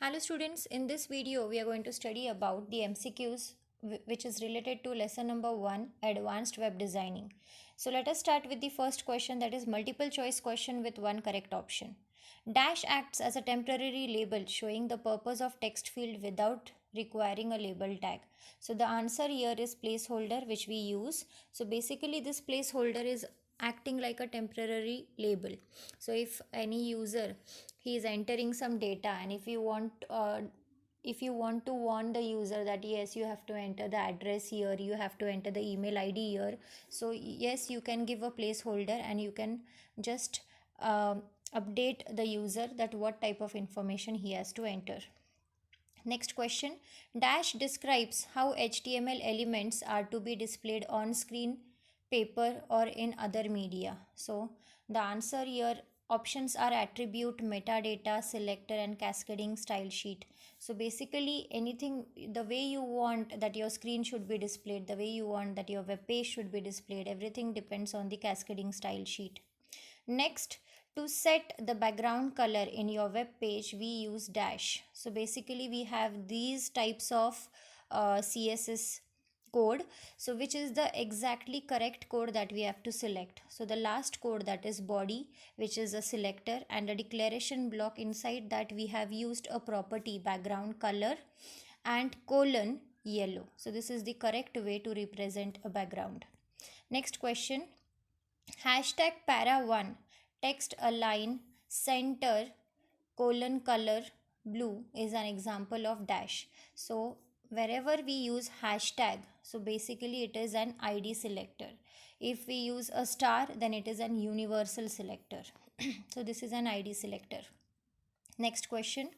Hello students, in this video we are going to study about the MCQs which is related to lesson number 1, Advanced Web Designing. So let us start with the first question, that is multiple choice question with one correct option. Dash acts as a temporary label showing the purpose of text field without requiring a label tag. So the answer here is placeholder, which we use. So basically this placeholder is acting like a temporary label. So if any user he is entering some data, and if you want to warn the user that yes, you have to enter the address here, you have to enter the email ID here, so yes, you can give a placeholder and you can just update the user that what type of information he has to enter. Next question, dash describes how HTML elements are to be displayed on screen, paper, or in other media. So the answer here, options are attribute, metadata, selector, and cascading style sheet. So basically anything, the way you want that your screen should be displayed, the way you want that your web page should be displayed, everything depends on the cascading style sheet. Next, to set the background color in your web page, we use dash. So basically we have these types of CSS code, so which is the exactly correct code that we have to select. So the last code, that is body, which is a selector, and a declaration block, inside that we have used a property background color and colon yellow. So this is the correct way to represent a background. Next question, hashtag para1 text align center colon color blue is an example of dash. So wherever we use hashtag, so basically it is an ID selector. If we use a star, then it is an universal selector. So this is an ID selector. Next question,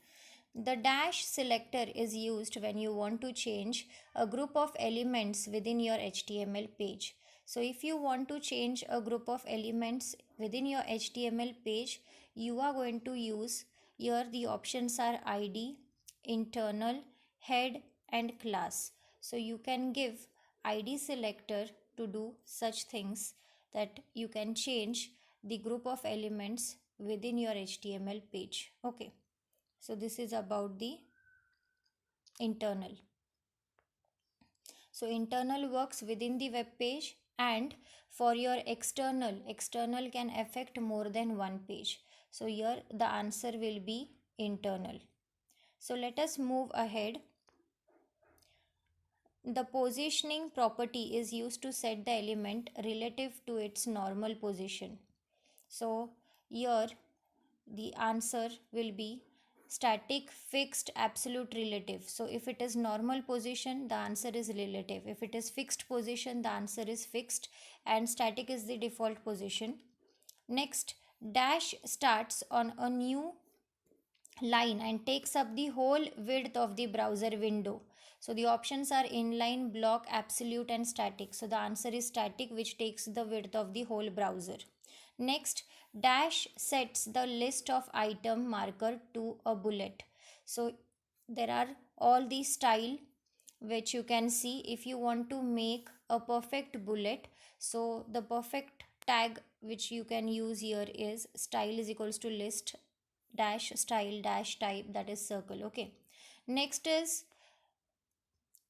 the dash selector is used when you want to change a group of elements within your HTML page. So if you want to change a group of elements within your HTML page, you are going to use, here the options are ID, internal, head, and class. So you can give ID selector to do such things that you can change the group of elements within your HTML page. Okay. So this is about the internal. So internal works within the web page, and for your external can affect more than one page. So here the answer will be internal. So let us move ahead. The positioning property is used to set the element relative to its normal position. So here the answer will be static, fixed, absolute, relative. So if it is normal position, the answer is relative. If it is fixed position, the answer is fixed, and static is the default position. Next, dash starts on a new line and takes up the whole width of the browser window. So the options are inline, block, absolute, and static. So the answer is static, which takes the width of the whole browser. Next, dash sets the list of item marker to a bullet. So there are all these style which you can see. If you want to make a perfect bullet, so the perfect tag which you can use here is style is equals to list dash style dash type, that is circle. Okay. Next is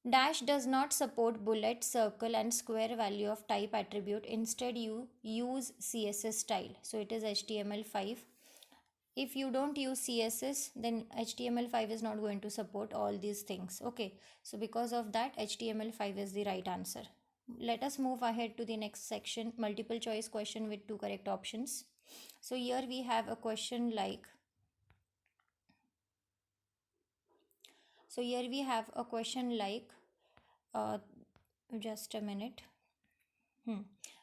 dash does not support bullet, circle, and square value of type attribute. Instead you use CSS style. So it is HTML5. If you don't use CSS, then HTML5 is not going to support all these things. Okay, so because of that, HTML5 is the right answer. Let us move ahead to the next section, multiple choice question with two correct options. So here we have a question like, uh, just a minute.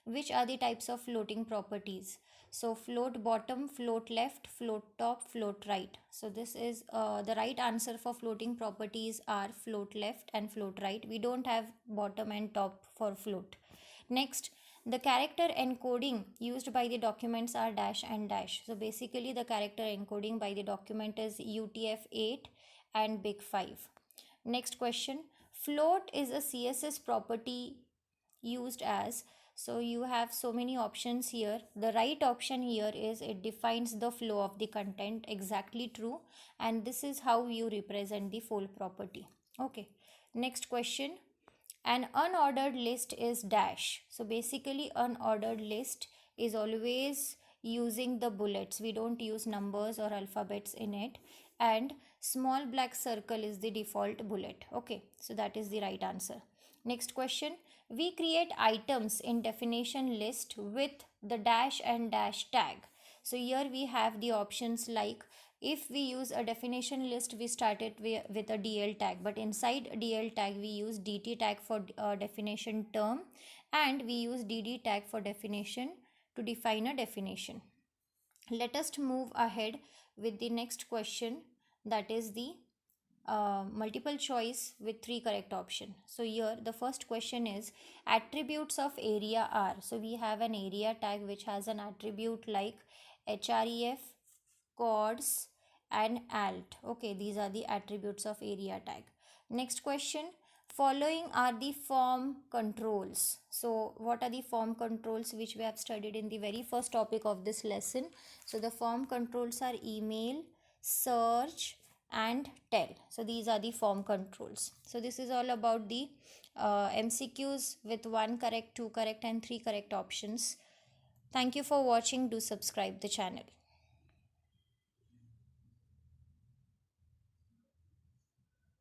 Which are the types of floating properties? So float bottom, float left, float top, float right. So this is the right answer for floating properties are float left and float right. We don't have bottom and top for float. Next, the character encoding used by the documents are dash and dash. So basically the character encoding by the document is UTF-8 and Big 5. Next question, float is a CSS property used as So you have so many options here. The right option here is it defines the flow of the content. Exactly true. And this is how you represent the full property. Okay. Next question. An unordered list is dash. So basically unordered list is always using the bullets. We don't use numbers or alphabets in it. And small black circle is the default bullet. Okay. So that is the right answer. Next question. We create items in definition list with the dash and dash tag. So here we have the options like if we use a definition list, we start it with a DL tag, but inside DL tag we use DT tag for definition term, and we use DD tag for definition to define a definition. Let us move ahead with the next question, that is the multiple choice with 3 correct option. So here the first question is attributes of area are. So we have an area tag which has an attribute like href, chords and alt. Okay, these are the attributes of area tag. Next question, following are the form controls. So what are the form controls which we have studied in the very first topic of this lesson? So the form controls are email, search and tell. So these are the form controls. So this is all about the MCQs with 1 correct, 2 correct and 3 correct options. Thank you for watching. Do subscribe the channel.